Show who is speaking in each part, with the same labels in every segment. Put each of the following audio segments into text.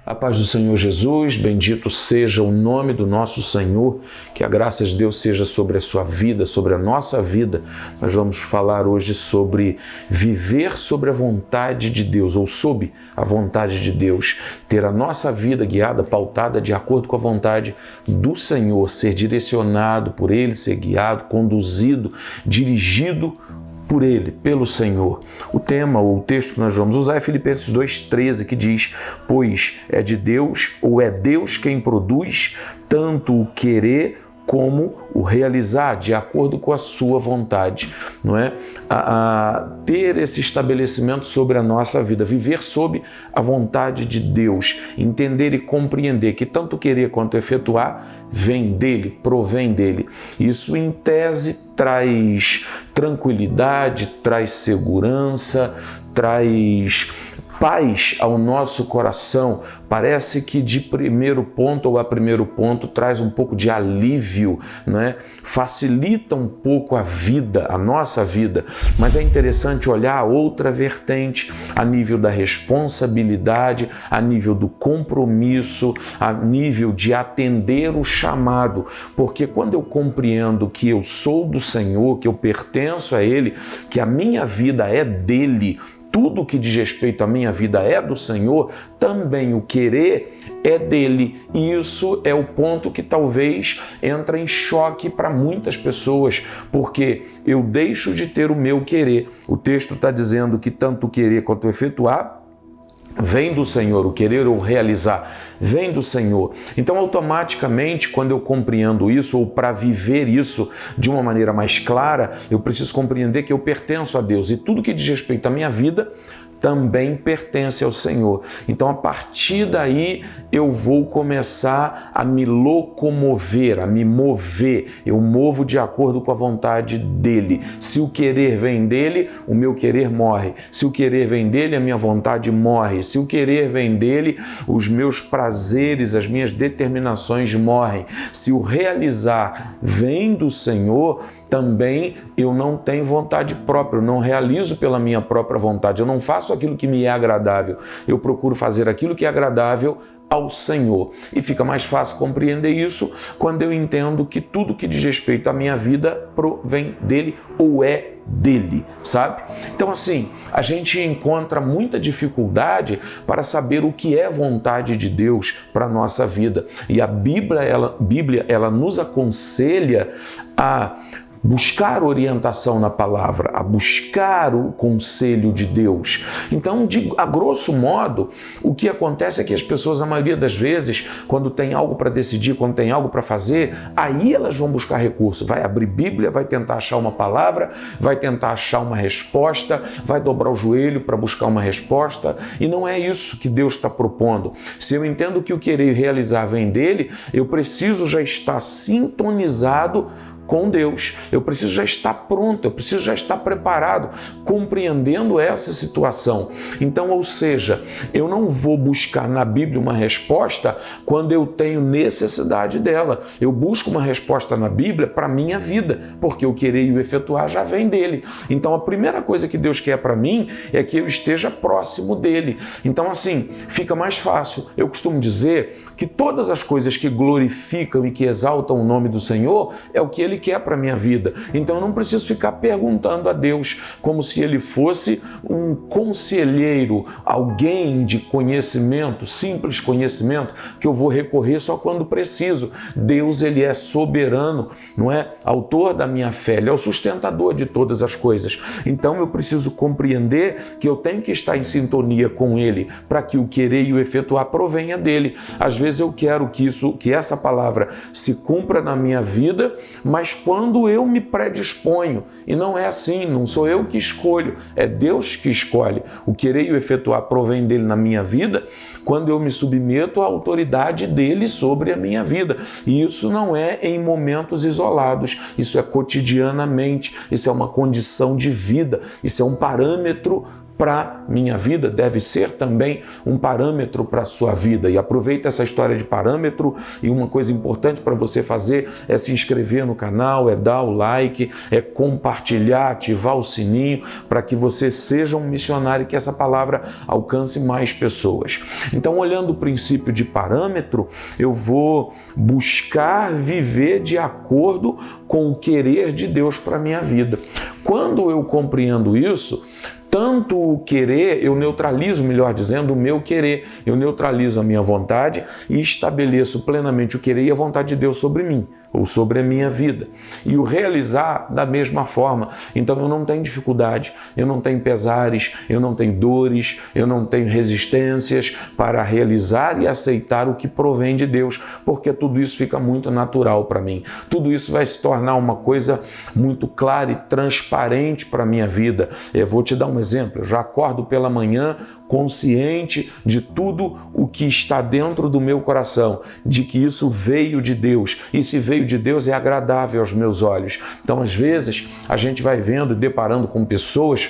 Speaker 1: A paz do Senhor Jesus, bendito seja o nome do nosso Senhor, que a graça de Deus seja sobre a sua vida, sobre a nossa vida. Nós vamos falar hoje sobre viver sobre a vontade de Deus, ou sob a vontade de Deus, ter a nossa vida guiada, pautada de acordo com a vontade do Senhor, ser direcionado por Ele, ser guiado, conduzido, dirigido por Ele, pelo Senhor. O tema, ou o texto que nós vamos usar é Filipenses 2,13, que diz: pois é de Deus, ou é Deus quem produz tanto o querer como o realizar, de acordo com a sua vontade, não é? Ter esse estabelecimento sobre a nossa vida, viver sob a vontade de Deus, entender e compreender que tanto querer quanto efetuar vem dele, provém dele. Isso, em tese, traz tranquilidade, traz segurança, traz paz ao nosso coração. Parece que de primeiro ponto ou a primeiro ponto traz um pouco de alívio, né? Facilita um pouco a vida, a nossa vida, mas é interessante olhar a outra vertente, a nível da responsabilidade, a nível do compromisso, a nível de atender o chamado, porque quando eu compreendo que eu sou do Senhor, que eu pertenço a Ele, que a minha vida é dele, tudo que diz respeito à minha vida é do Senhor, também o querer é dele. E isso é o ponto que talvez entra em choque para muitas pessoas, porque eu deixo de ter o meu querer. O texto está dizendo que tanto o querer quanto o efetuar vem do Senhor, o querer ou realizar vem do Senhor. Então, automaticamente, quando eu compreendo isso, ou para viver isso de uma maneira mais clara, eu preciso compreender que eu pertenço a Deus e tudo que diz respeito à minha vida também pertence ao Senhor. Então, a partir daí, eu vou começar a me locomover, a me mover. Eu movo de acordo com a vontade dele. Se o querer vem dele, o meu querer morre. Se o querer vem dele, a minha vontade morre. Se o querer vem dele, os meus prazeres, as minhas determinações morrem. Se o realizar vem do Senhor, também eu não tenho vontade própria, eu não realizo pela minha própria vontade, eu não faço aquilo que me é agradável, eu procuro fazer aquilo que é agradável ao Senhor. E fica mais fácil compreender isso quando eu entendo que tudo que diz respeito à minha vida provém dele ou é dele, sabe? Então, assim, a gente encontra muita dificuldade para saber o que é vontade de Deus para a nossa vida. E a Bíblia, ela nos aconselha a buscar orientação na palavra, a buscar o conselho de Deus. Então, a grosso modo, o que acontece é que as pessoas, a maioria das vezes, quando tem algo para decidir, quando tem algo para fazer, aí elas vão buscar recurso. Vai abrir Bíblia, vai tentar achar uma palavra, vai tentar achar uma resposta, vai dobrar o joelho para buscar uma resposta, e não é isso que Deus está propondo. Se eu entendo que o querer realizar vem dele, eu preciso já estar sintonizado com Deus. Eu preciso já estar pronto, eu preciso já estar preparado, compreendendo essa situação. Então, ou seja, eu não vou buscar na Bíblia uma resposta quando eu tenho necessidade dela. Eu busco uma resposta na Bíblia para a minha vida, porque o querer e o efetuar já vem dele. Então, a primeira coisa que Deus quer para mim é que eu esteja próximo dele. Então, assim, fica mais fácil. Eu costumo dizer que todas as coisas que glorificam e que exaltam o nome do Senhor é o que ele quer para a minha vida. Então eu não preciso ficar perguntando a Deus como se ele fosse um conselheiro, alguém de conhecimento, simples conhecimento, que eu vou recorrer só quando preciso. Deus, ele é soberano, não é? Autor da minha fé, ele é o sustentador de todas as coisas. Então eu preciso compreender que eu tenho que estar em sintonia com ele para que o querer e o efetuar provenha dele. Às vezes eu quero que essa palavra se cumpra na minha vida, mas quando eu me predisponho, e não é assim, não sou eu que escolho, é Deus que escolhe. O querer e o efetuar provém dele na minha vida quando eu me submeto à autoridade dele sobre a minha vida. E isso não é em momentos isolados, isso é cotidianamente, isso é uma condição de vida, isso é um parâmetro para minha vida, deve ser também um parâmetro para a sua vida. E aproveita essa história de parâmetro, e uma coisa importante para você fazer é se inscrever no canal, canal, é dar o like, é compartilhar, ativar o sininho para que você seja um missionário e que essa palavra alcance mais pessoas. Então, olhando o princípio de parâmetro, eu vou buscar viver de acordo com o querer de Deus para a minha vida. Quando eu compreendo isso, tanto o querer, eu neutralizo, melhor dizendo, o meu querer. Eu neutralizo a minha vontade e estabeleço plenamente o querer e a vontade de Deus sobre mim, ou sobre a minha vida. E o realizar da mesma forma. Então eu não tenho dificuldade, eu não tenho pesares, eu não tenho dores, eu não tenho resistências para realizar e aceitar o que provém de Deus, porque tudo isso fica muito natural para mim. Tudo isso vai se tornar uma coisa muito clara e transparente para a minha vida. Eu vou te dar um exemplo, eu já acordo pela manhã consciente de tudo o que está dentro do meu coração, de que isso veio de Deus, e se veio de Deus é agradável aos meus olhos. Então, às vezes, a gente vai vendo e deparando com pessoas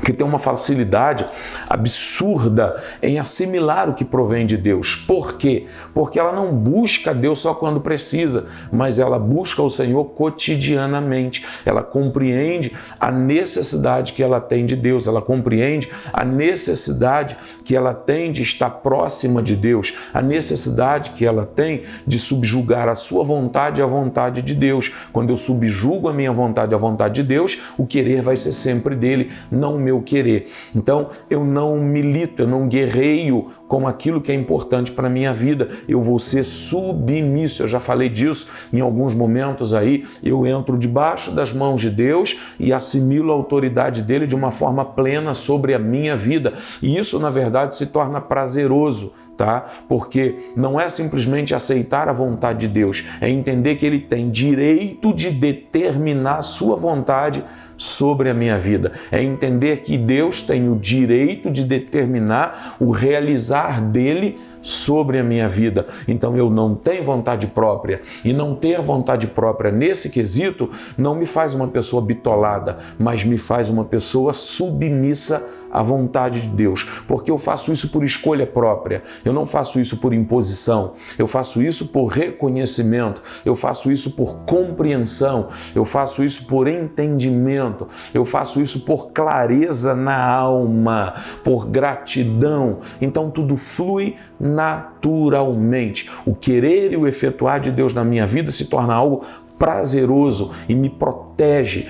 Speaker 1: que tem uma facilidade absurda em assimilar o que provém de Deus. Por quê? Porque ela não busca Deus só quando precisa, mas ela busca o Senhor cotidianamente. Ela compreende a necessidade que ela tem de Deus, ela compreende a necessidade que ela tem de estar próxima de Deus, a necessidade que ela tem de subjugar a sua vontade à vontade de Deus. Quando eu subjugo a minha vontade à vontade de Deus, o querer vai ser sempre dele, não o meu querer. Então, eu não milito, eu não guerreio com aquilo que é importante para a minha vida. Eu vou ser submisso. Eu já falei disso em alguns momentos aí. Eu entro debaixo das mãos de Deus e assimilo a autoridade dele de uma forma plena sobre a minha vida. E isso, na verdade, se torna prazeroso. Tá? Porque não é simplesmente aceitar a vontade de Deus, é entender que Ele tem direito de determinar a sua vontade sobre a minha vida. É entender que Deus tem o direito de determinar o realizar dele sobre a minha vida. Então eu não tenho vontade própria, e não ter vontade própria nesse quesito não me faz uma pessoa bitolada, mas me faz uma pessoa submissa à vontade de Deus, porque eu faço isso por escolha própria, eu não faço isso por imposição, eu faço isso por reconhecimento, eu faço isso por compreensão, eu faço isso por entendimento, eu faço isso por clareza na alma, por gratidão. Então tudo flui naturalmente. O querer e o efetuar de Deus na minha vida se torna algo prazeroso e me protege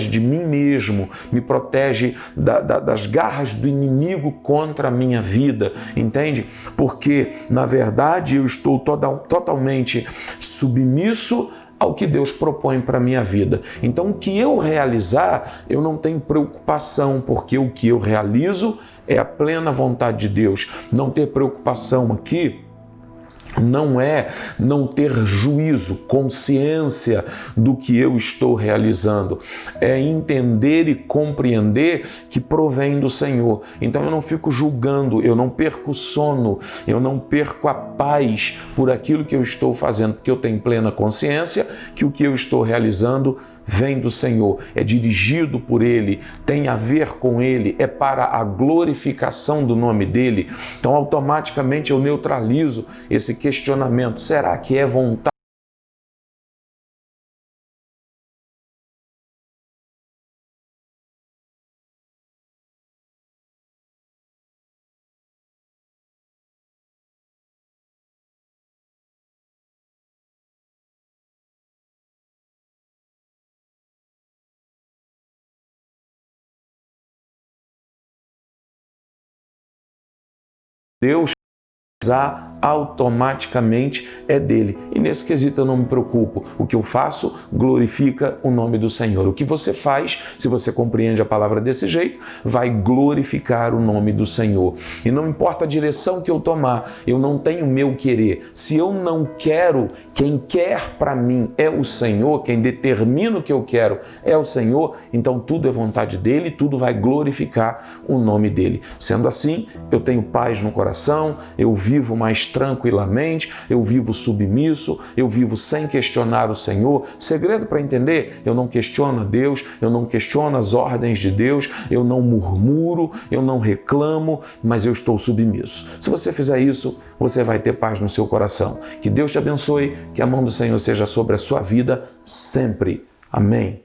Speaker 1: de mim mesmo, me protege das garras do inimigo contra a minha vida, entende? Porque, na verdade, eu estou totalmente submisso ao que Deus propõe para a minha vida. Então, o que eu realizar, eu não tenho preocupação, porque o que eu realizo é a plena vontade de Deus. Não ter preocupação aqui não é não ter juízo, consciência do que eu estou realizando. É entender e compreender que provém do Senhor. Então eu não fico julgando, eu não perco o sono, eu não perco a paz por aquilo que eu estou fazendo, porque eu tenho plena consciência que o que eu estou realizando vem do Senhor, é dirigido por Ele, tem a ver com Ele, é para a glorificação do nome dEle. Então automaticamente eu neutralizo esse questionamento. Será que é vontade de Deus? Automaticamente é dele. E nesse quesito eu não me preocupo. O que eu faço glorifica o nome do Senhor. O que você faz, se você compreende a palavra desse jeito, vai glorificar o nome do Senhor. E não importa a direção que eu tomar, eu não tenho meu querer. Se eu não quero, quem quer para mim é o Senhor, quem determina o que eu quero é o Senhor, então tudo é vontade dele, tudo vai glorificar o nome dele. Sendo assim, eu tenho paz no coração, eu vivo mais tranquilamente, eu vivo submisso, eu vivo sem questionar o Senhor. Segredo para entender: eu não questiono a Deus, eu não questiono as ordens de Deus, eu não murmuro, eu não reclamo, mas eu estou submisso. Se você fizer isso, você vai ter paz no seu coração. Que Deus te abençoe, que a mão do Senhor seja sobre a sua vida sempre. Amém.